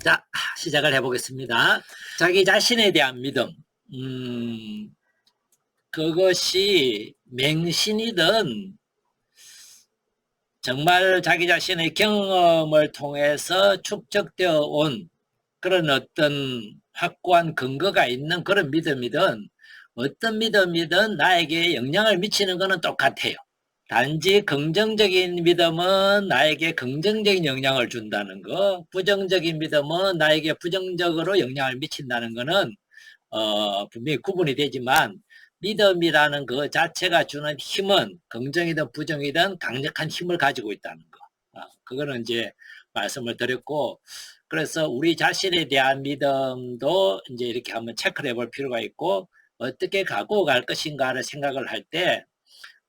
자, 시작을 해보겠습니다. 자기 자신에 대한 믿음. 그것이 맹신이든 정말 자기 자신의 경험을 통해서 축적되어 온 그런 어떤 확고한 근거가 있는 그런 믿음이든 어떤 믿음이든 나에게 영향을 미치는 것은 똑같아요. 단지 긍정적인 믿음은 나에게 긍정적인 영향을 준다는 거, 부정적인 믿음은 나에게 부정적으로 영향을 미친다는 거는 분명히 구분이 되지만 믿음이라는 그 자체가 주는 힘은 긍정이든 부정이든 강력한 힘을 가지고 있다는 거. 그거는 이제 말씀을 드렸고, 그래서 우리 자신에 대한 믿음도 이제 이렇게 한번 체크를 해볼 필요가 있고, 어떻게 가고 갈 것인가를 생각을 할 때,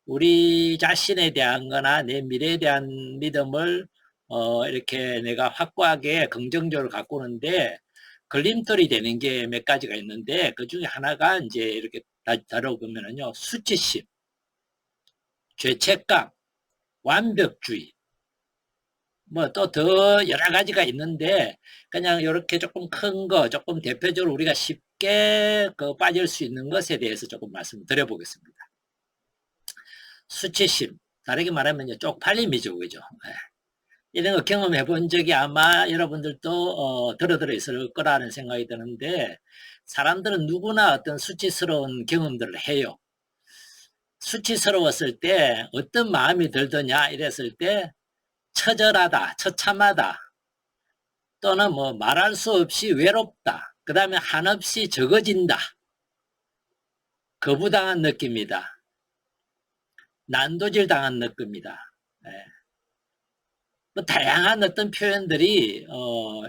우리 자신에 대한 거나 내 미래에 대한 믿음을 이렇게 내가 확고하게 긍정적으로 가꾸는데 걸림돌이 되는 게 몇 가지가 있는데 그 중에 하나가 이제 이렇게 다뤄보면은요, 수치심, 죄책감, 완벽주의, 뭐 또 더 여러 가지가 있는데 그냥 이렇게 조금 큰 거, 조금 대표적으로 우리가 쉽게 빠질 수 있는 것에 대해서 조금 말씀드려보겠습니다. 수치심, 다르게 말하면 쪽팔림이죠, 그죠? 이런 거 경험해 본 적이 아마 여러분들도 들어 있을 거라는 생각이 드는데, 사람들은 누구나 어떤 수치스러운 경험들을 해요. 수치스러웠을 때 어떤 마음이 들더냐 이랬을 때 처절하다, 처참하다, 또는 뭐 말할 수 없이 외롭다, 그 다음에 한없이 적어진다, 거부당한 느낌이다, 난도질 당한 느낌이다. 예. 뭐 다양한 어떤 표현들이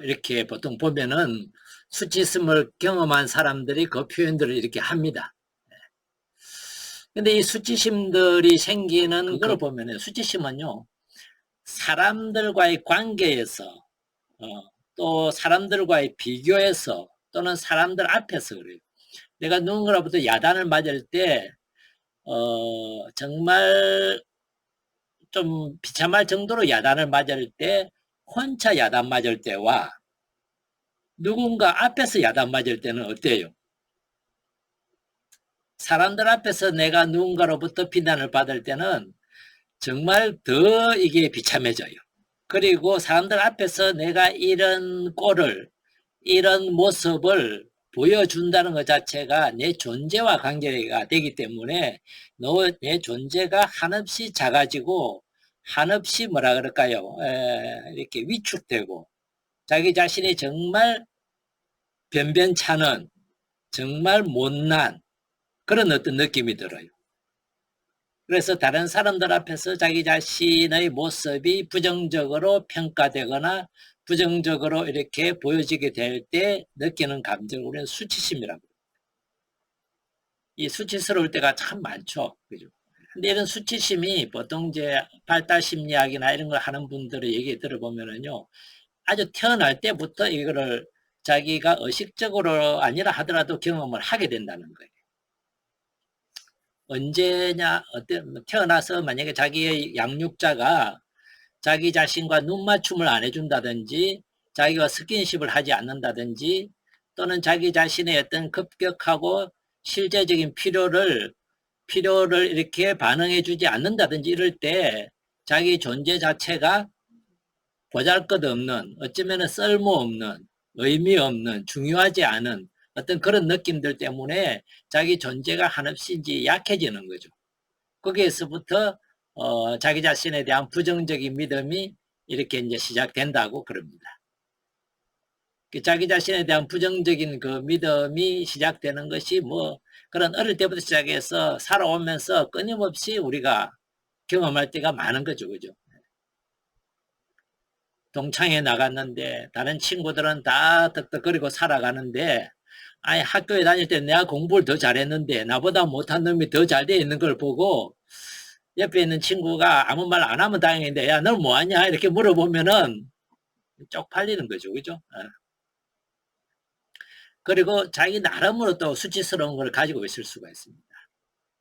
이렇게 보통 보면은 수치심을 경험한 사람들이 그 표현들을 이렇게 합니다. 근데 이 수치심들이 생기는 걸 보면은 수치심은요, 사람들과의 관계에서 또 사람들과의 비교에서 또는 사람들 앞에서 그래요. 내가 누군가로부터 야단을 맞을 때 정말 좀 비참할 정도로 야단을 맞을 때, 혼자 야단 맞을 때와 누군가 앞에서 야단 맞을 때는 어때요? 사람들 앞에서 내가 누군가로부터 비난을 받을 때는 정말 더 이게 비참해져요. 그리고 사람들 앞에서 내가 이런 꼴을, 이런 모습을 보여준다는 것 자체가 내 존재와 관계가 되기 때문에 내 존재가 한없이 작아지고 한없이 뭐라 그럴까요? 이렇게 위축되고 자기 자신이 정말 변변찮은, 정말 못난 그런 어떤 느낌이 들어요. 그래서 다른 사람들 앞에서 자기 자신의 모습이 부정적으로 평가되거나 부정적으로 이렇게 보여지게 될 때 느끼는 감정을 우리는 수치심이라고 합니다. 이 수치스러울 때가 참 많죠. 그죠? 근데 이런 수치심이 보통 이제 발달 심리학이나 이런 걸 하는 분들의 얘기 들어보면은요, 아주 태어날 때부터 이거를 자기가 의식적으로 아니라 하더라도 경험을 하게 된다는 거예요. 언제냐, 태어나서 만약에 자기의 양육자가 자기 자신과 눈맞춤을 안 해준다든지, 자기와 스킨십을 하지 않는다든지, 또는 자기 자신의 어떤 급격하고 실제적인 필요를 이렇게 반응해주지 않는다든지 이럴 때 자기 존재 자체가 보잘것없는, 어쩌면 쓸모없는, 의미 없는, 중요하지 않은 어떤 그런 느낌들 때문에 자기 존재가 한없이 이제 약해지는 거죠. 거기에서부터 자기 자신에 대한 부정적인 믿음이 이렇게 이제 시작된다고 그럽니다. 자기 자신에 대한 부정적인 그 믿음이 시작되는 것이 뭐 그런 어릴 때부터 시작해서 살아오면서 끊임없이 우리가 경험할 때가 많은 거죠, 그죠? 동창회 나갔는데 다른 친구들은 다 덕덕거리고 살아가는데, 아니 학교에 다닐 때 내가 공부를 더 잘했는데 나보다 못한 놈이 더 잘 돼 있는 걸 보고 옆에 있는 친구가 아무 말 안 하면 다행인데, 야, 너 뭐하냐? 이렇게 물어보면은 쪽팔리는 거죠, 그죠? 그리고 자기 나름으로 또 수치스러운 걸 가지고 있을 수가 있습니다.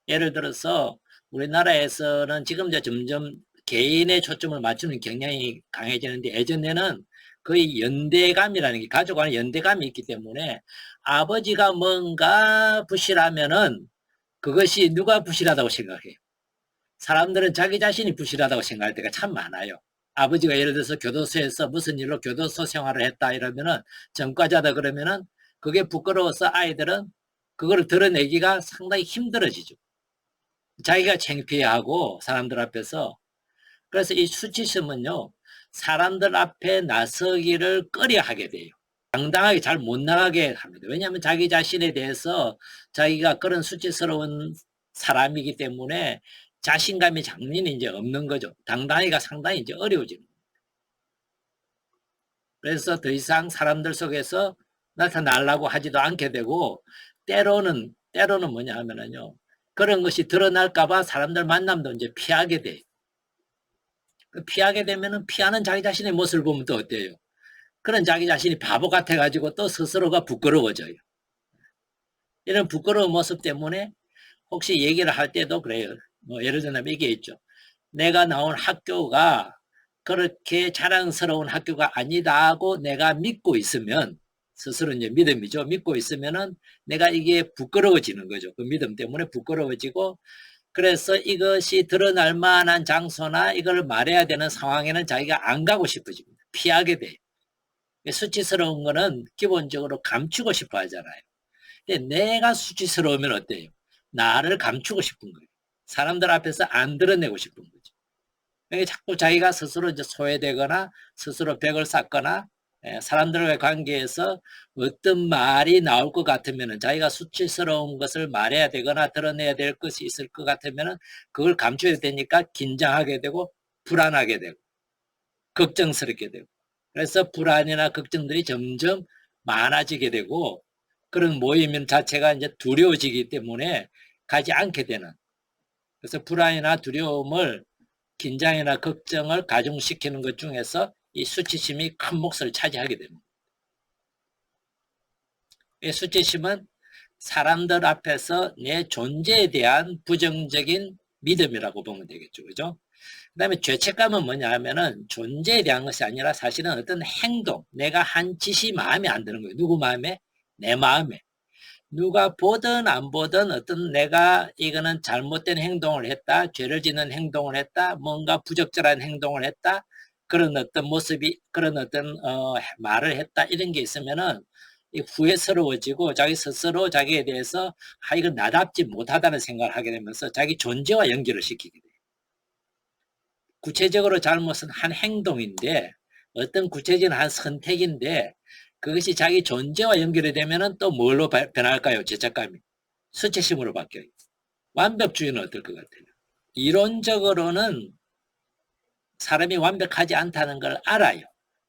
예를 들어서 우리나라에서는 지금 이제 점점 개인의 초점을 맞추는 경향이 강해지는데, 예전에는 거의 연대감이라는 게 가족 간의 연대감이 있기 때문에 아버지가 뭔가 부실하면은 그것이 누가 부실하다고 생각해요. 사람들은 자기 자신이 부실하다고 생각할 때가 참 많아요. 아버지가 예를 들어서 교도소에서 무슨 일로 교도소 생활을 했다 이러면은 전과자다 그러면은 그게 부끄러워서 아이들은 그거를 드러내기가 상당히 힘들어지죠. 자기가 창피해하고 사람들 앞에서. 그래서 이 수치심은요, 사람들 앞에 나서기를 꺼려하게 돼요. 당당하게 잘 못 나가게 합니다. 왜냐하면 자기 자신에 대해서 자기가 그런 수치스러운 사람이기 때문에 자신감이 장면이 이제 없는 거죠. 당당하기가 상당히 이제 어려워지는 거예요. 그래서 더 이상 사람들 속에서 나타나려고 하지도 않게 되고, 때로는 뭐냐 하면은요, 그런 것이 드러날까봐 사람들 만남도 이제 피하게 돼요. 피하게 되면은 피하는 자기 자신의 모습을 보면 또 어때요? 그런 자기 자신이 바보 같아가지고 또 스스로가 부끄러워져요. 이런 부끄러운 모습 때문에 혹시 얘기를 할 때도 그래요. 뭐 예를 들면 이게 있죠. 내가 나온 학교가 그렇게 자랑스러운 학교가 아니다고 내가 믿고 있으면, 스스로 이제 믿음이죠. 믿고 있으면은 내가 이게 부끄러워지는 거죠. 그 믿음 때문에 부끄러워지고, 그래서 이것이 드러날 만한 장소나 이걸 말해야 되는 상황에는 자기가 안 가고 싶어집니다. 피하게 돼요. 수치스러운 거는 기본적으로 감추고 싶어 하잖아요. 근데 내가 수치스러우면 어때요? 나를 감추고 싶은 거예요. 사람들 앞에서 안 드러내고 싶은 거죠. 그러니까 자꾸 자기가 스스로 이제 소외되거나 스스로 벽을 쌓거나 사람들과의 관계에서 어떤 말이 나올 것 같으면, 자기가 수치스러운 것을 말해야 되거나 드러내야 될 것이 있을 것 같으면 그걸 감춰야 되니까 긴장하게 되고 불안하게 되고 걱정스럽게 되고, 그래서 불안이나 걱정들이 점점 많아지게 되고, 그런 모임 자체가 이제 두려워지기 때문에 가지 않게 되는, 그래서 불안이나 두려움을, 긴장이나 걱정을 가중시키는 것 중에서 이 수치심이 큰 몫을 차지하게 됩니다. 이 수치심은 사람들 앞에서 내 존재에 대한 부정적인 믿음이라고 보면 되겠죠. 그죠? 그 다음에 죄책감은 뭐냐 하면은 존재에 대한 것이 아니라 사실은 어떤 행동, 내가 한 짓이 마음에 안 드는 거예요. 누구 마음에? 내 마음에. 누가 보든 안 보든 어떤 내가 이거는 잘못된 행동을 했다, 죄를 짓는 행동을 했다, 뭔가 부적절한 행동을 했다, 그런 어떤 모습이, 그런 어떤 말을 했다, 이런 게 있으면은 후회스러워지고 자기 스스로 자기에 대해서 이건 나답지 못하다는 생각을 하게 되면서 자기 존재와 연결을 시키게 돼요. 구체적으로 잘못은 한 행동인데, 어떤 구체적인 한 선택인데, 그것이 자기 존재와 연결이 되면은 또 뭘로 변할까요? 죄책감이. 수치심으로 바뀌어요. 완벽주의는 어떨 것 같아요? 이론적으로는 사람이 완벽하지 않다는 걸 알아요.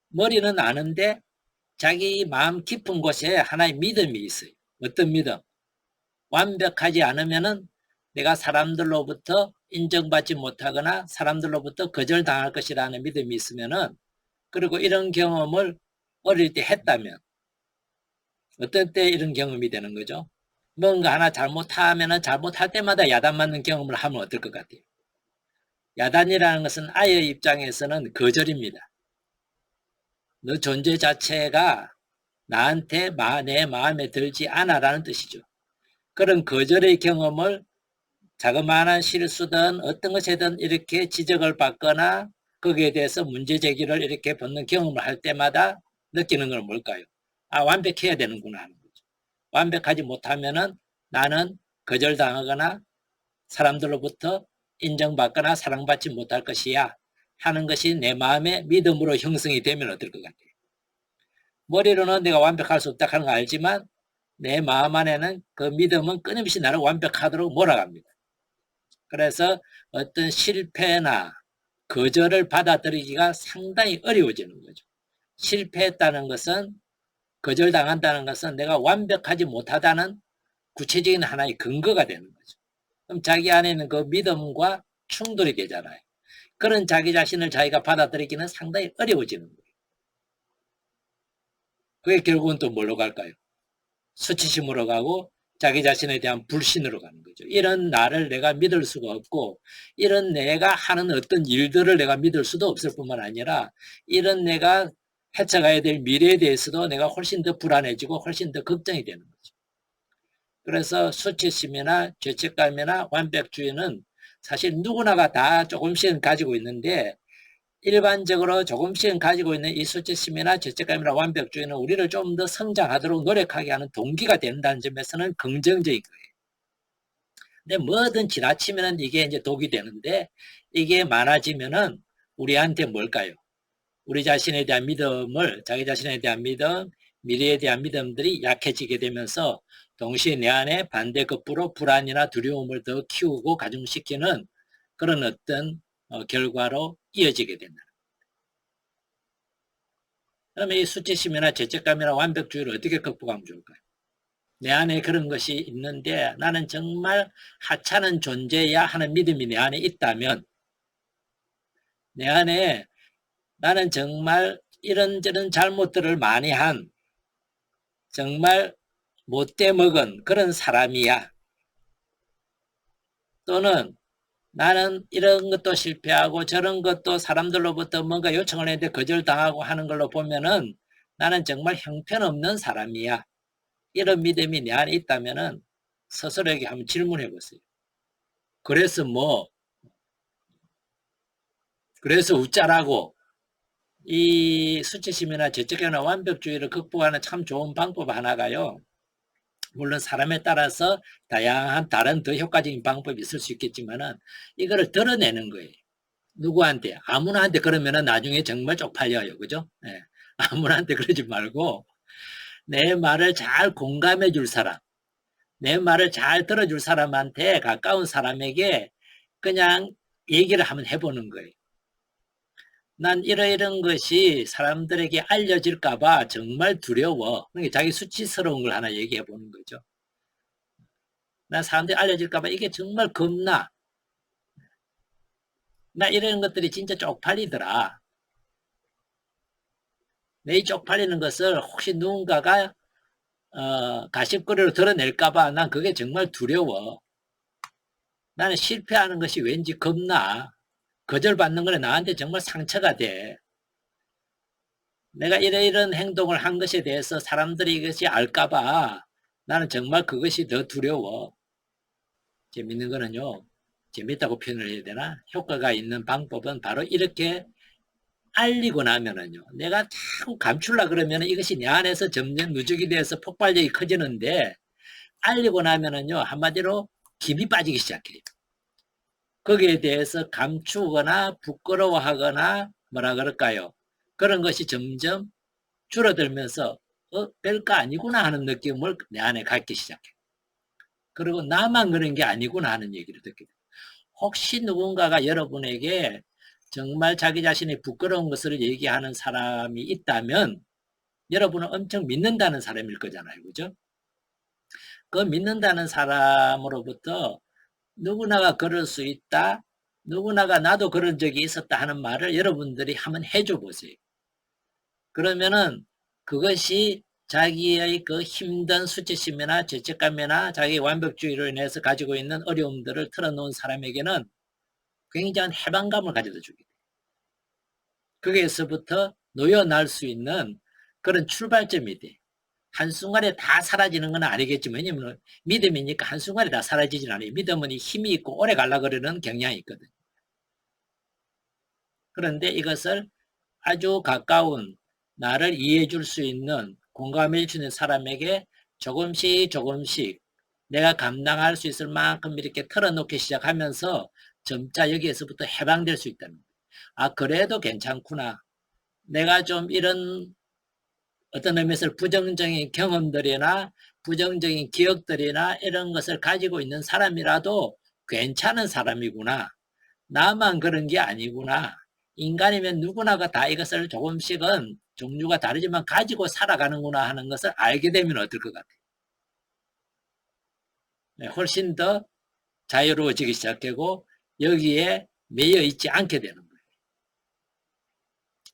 머리는 아는데 자기 마음 깊은 곳에 하나의 믿음이 있어요. 어떤 믿음? 완벽하지 않으면은 내가 사람들로부터 인정받지 못하거나 사람들로부터 거절당할 것이라는 믿음이 있으면은, 그리고 이런 경험을 어릴 때 했다면, 어떤 때 이런 경험이 되는 거죠? 뭔가 하나 잘못하면은 잘못할 때마다 야단 맞는 경험을 하면 어떨 것 같아요? 야단이라는 것은 아이의 입장에서는 거절입니다. 너 존재 자체가 나한테 내 마음에 들지 않아라는 뜻이죠. 그런 거절의 경험을 자그마한 실수든 어떤 것이든 이렇게 지적을 받거나 거기에 대해서 문제 제기를 이렇게 받는 경험을 할 때마다 느끼는 건 뭘까요? 완벽해야 되는구나 하는 거죠. 완벽하지 못하면은 나는 거절당하거나 사람들로부터 인정받거나 사랑받지 못할 것이야 하는 것이 내 마음의 믿음으로 형성이 되면 어떨 것 같아요? 머리로는 내가 완벽할 수 없다 하는 거 알지만 내 마음 안에는 그 믿음은 끊임없이 나를 완벽하도록 몰아갑니다. 그래서 어떤 실패나 거절을 받아들이기가 상당히 어려워지는 거죠. 실패했다는 것은, 거절당한다는 것은 내가 완벽하지 못하다는 구체적인 하나의 근거가 되는 거죠. 그럼 자기 안에는 그 믿음과 충돌이 되잖아요. 그런 자기 자신을 자기가 받아들이기는 상당히 어려워지는 거예요. 그게 결국은 또 뭘로 갈까요? 수치심으로 가고 자기 자신에 대한 불신으로 가는 거죠. 이런 나를 내가 믿을 수가 없고, 이런 내가 하는 어떤 일들을 내가 믿을 수도 없을 뿐만 아니라, 이런 내가 헤쳐가야 될 미래에 대해서도 내가 훨씬 더 불안해지고 훨씬 더 걱정이 되는 거죠. 그래서 수치심이나 죄책감이나 완벽주의는 사실 누구나가 다 조금씩은 가지고 있는데 일반적으로 조금씩은 가지고 있는 이 수치심이나 죄책감이나 완벽주의는 우리를 좀 더 성장하도록 노력하게 하는 동기가 된다는 점에서는 긍정적인 거예요. 근데 뭐든 지나치면은 이게 이제 독이 되는데 이게 많아지면은 우리한테 뭘까요? 우리 자신에 대한 믿음을, 자기 자신에 대한 믿음, 미래에 대한 믿음들이 약해지게 되면서 동시에 내 안에 반대급부로 불안이나 두려움을 더 키우고 가중시키는 그런 어떤 결과로 이어지게 된다. 그러면 이 수치심이나 죄책감이나 완벽주의를 어떻게 극복하면 좋을까요? 내 안에 그런 것이 있는데 나는 정말 하찮은 존재야 하는 믿음이 내 안에 있다면 내 안에 나는 정말 이런저런 잘못들을 많이 한 정말 못돼 먹은 그런 사람이야. 또는 나는 이런 것도 실패하고 저런 것도 사람들로부터 뭔가 요청을 했는데 거절당하고 하는 걸로 보면은 나는 정말 형편없는 사람이야. 이런 믿음이 내 안에 있다면은 스스로에게 한번 질문해 보세요. 그래서 그래서 웃자라고. 이 수치심이나 죄책감이나 완벽주의를 극복하는 참 좋은 방법 하나가요. 물론 사람에 따라서 다양한 다른 더 효과적인 방법이 있을 수 있겠지만은 이거를 드러내는 거예요. 누구한테? 아무나한테 그러면은 나중에 정말 쪽팔려요. 그죠? 네. 아무나한테 그러지 말고 내 말을 잘 공감해 줄 사람, 내 말을 잘 들어줄 사람한테 가까운 사람에게 그냥 얘기를 한번 해보는 거예요. 난 이런 것이 사람들에게 알려질까봐 정말 두려워. 그러니까 자기 수치스러운 걸 하나 얘기해 보는 거죠. 난 사람들이 알려질까봐 이게 정말 겁나. 나 이런 것들이 진짜 쪽팔리더라. 내 쪽팔리는 것을 혹시 누군가가 가십거리로 드러낼까봐 난 그게 정말 두려워. 나는 실패하는 것이 왠지 겁나. 거절받는 거는 나한테 정말 상처가 돼. 내가 이런 행동을 한 것에 대해서 사람들이 이것이 알까봐 나는 정말 그것이 더 두려워. 재밌는 거는요. 재밌다고 표현을 해야 되나? 효과가 있는 방법은 바로 이렇게 알리고 나면은요. 내가 자꾸 감추려 그러면 이것이 내 안에서 점점 누적이 돼서 폭발력이 커지는데 알리고 나면은요. 한마디로 김이 빠지기 시작해요. 거기에 대해서 감추거나 부끄러워하거나 뭐라 그럴까요? 그런 것이 점점 줄어들면서 별거 아니구나 하는 느낌을 내 안에 갖기 시작해. 그리고 나만 그런 게 아니구나 하는 얘기를 듣게 돼. 혹시 누군가가 여러분에게 정말 자기 자신이 부끄러운 것을 얘기하는 사람이 있다면 여러분은 엄청 믿는다는 사람일 거잖아요. 그죠? 그 믿는다는 사람으로부터 누구나가 그럴 수 있다. 누구나가 나도 그런 적이 있었다 하는 말을 여러분들이 한번 해줘 보세요. 그러면은 그것이 자기의 그 힘든 수치심이나 죄책감이나 자기 완벽주의로 인해서 가지고 있는 어려움들을 털어놓은 사람에게는 굉장한 해방감을 가져다 주게 돼요. 거기에서부터 놓여날 수 있는 그런 출발점이 돼. 한순간에 다 사라지는 건 아니겠지만, 왜냐면 믿음이니까 한순간에 다 사라지진 않아요. 믿음은 힘이 있고 오래 가려고 그러는 경향이 있거든. 그런데 이것을 아주 가까운 나를 이해해 줄 수 있는 공감해 주는 사람에게 조금씩 내가 감당할 수 있을 만큼 이렇게 털어놓기 시작하면서 점차 여기에서부터 해방될 수 있다는 거예요. 아, 그래도 괜찮구나. 내가 좀 이런 어떤 의미에서 부정적인 경험들이나 부정적인 기억들이나 이런 것을 가지고 있는 사람이라도 괜찮은 사람이구나. 나만 그런 게 아니구나. 인간이면 누구나가 다 이것을 조금씩은 종류가 다르지만 가지고 살아가는구나 하는 것을 알게 되면 어떨 것 같아요? 네, 훨씬 더 자유로워지기 시작하고 여기에 매여 있지 않게 되는 거예요.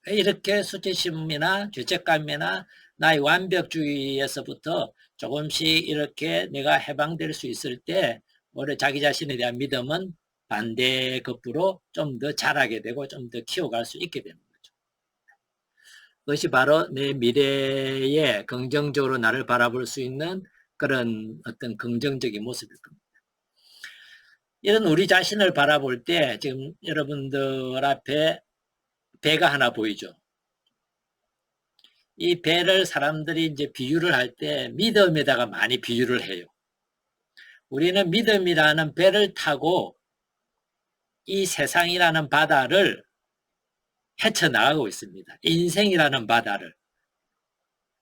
이렇게 수치심이나 죄책감이나 나의 완벽주의에서부터 조금씩 이렇게 내가 해방될 수 있을 때 오히려 자기 자신에 대한 믿음은 반대급부로 좀 더 자라게 되고 좀 더 키워갈 수 있게 되는 거죠. 그것이 바로 내 미래에 긍정적으로 나를 바라볼 수 있는 그런 어떤 긍정적인 모습일 겁니다. 이런 우리 자신을 바라볼 때 지금 여러분들 앞에 배가 하나 보이죠. 이 배를 사람들이 이제 비유를 할 때 믿음에다가 많이 비유를 해요. 우리는 믿음이라는 배를 타고 이 세상이라는 바다를 헤쳐나가고 있습니다. 인생이라는 바다를,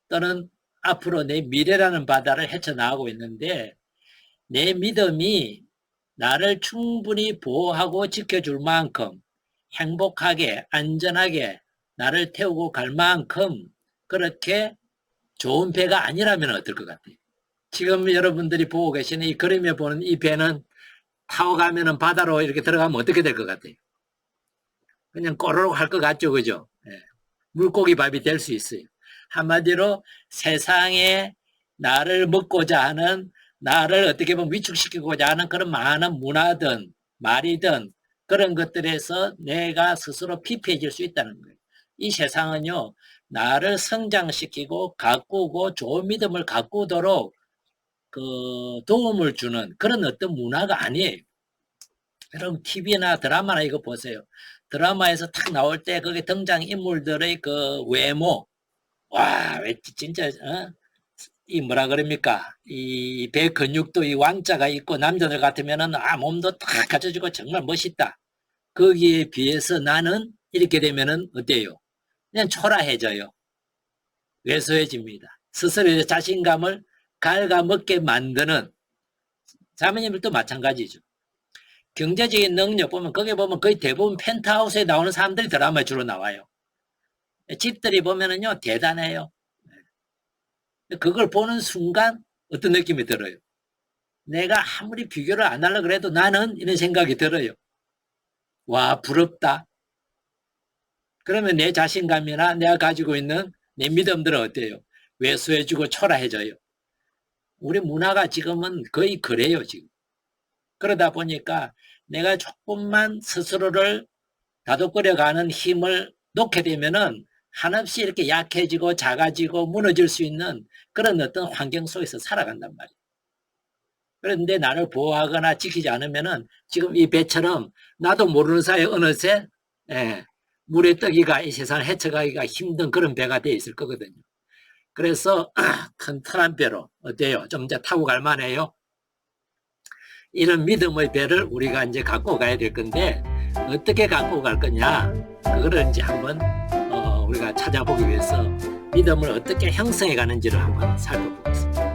또는 앞으로 내 미래라는 바다를 헤쳐나가고 있는데, 내 믿음이 나를 충분히 보호하고 지켜줄 만큼 행복하게 안전하게 나를 태우고 갈 만큼 그렇게 좋은 배가 아니라면 어떨 것 같아요? 지금 여러분들이 보고 계시는 이 그림에 보는 이 배는 타고 가면은 바다로 이렇게 들어가면 어떻게 될 것 같아요? 그냥 꼬르륵 할 것 같죠, 그죠? 예. 물고기 밥이 될 수 있어요. 한마디로 세상에 나를 먹고자 하는, 나를 어떻게 보면 위축시키고자 하는 그런 많은 문화든 말이든 그런 것들에서 내가 스스로 피폐해질 수 있다는 거예요. 이 세상은요, 나를 성장시키고 가꾸고 좋은 믿음을 가꾸도록 그 도움을 주는 그런 어떤 문화가 아니에요. 여러분 TV나 드라마나 이거 보세요. 드라마에서 탁 나올 때 거기 등장인물들의 그 외모, 와, 왜 진짜 이 뭐라 그럽니까? 이 배 근육도 이 왕자가 있고 남자들 같으면은 몸도 탁 갖춰지고 정말 멋있다. 거기에 비해서 나는 이렇게 되면은 어때요? 그냥 초라해져요. 왜소해집니다. 스스로의 자신감을 갉아먹게 만드는, 자매님들도 마찬가지죠. 경제적인 능력 보면 거기 보면 거의 대부분 펜트하우스에 나오는 사람들이 드라마에 주로 나와요. 집들이 보면은요 대단해요. 그걸 보는 순간 어떤 느낌이 들어요? 내가 아무리 비교를 안 하려고 그래도 나는 이런 생각이 들어요. 와, 부럽다. 그러면 내 자신감이나 내가 가지고 있는 내 믿음들은 어때요? 왜소해지고 초라해져요. 우리 문화가 지금은 거의 그래요, 지금. 그러다 보니까 내가 조금만 스스로를 다독거려가는 힘을 놓게 되면은 한없이 이렇게 약해지고 작아지고 무너질 수 있는 그런 어떤 환경 속에서 살아간단 말이에요. 그런데 나를 보호하거나 지키지 않으면은 지금 이 배처럼 나도 모르는 사이에 어느새 물에 떠기가 이 세상을 헤쳐가기가 힘든 그런 배가 되어 있을 거거든요. 그래서 튼튼한 배로 어때요? 좀 이제 타고 갈 만해요. 이런 믿음의 배를 우리가 이제 갖고 가야 될 건데 어떻게 갖고 갈 거냐, 그거를 이제 한번 우리가 찾아보기 위해서 믿음을 어떻게 형성해 가는지를 한번 살펴보겠습니다.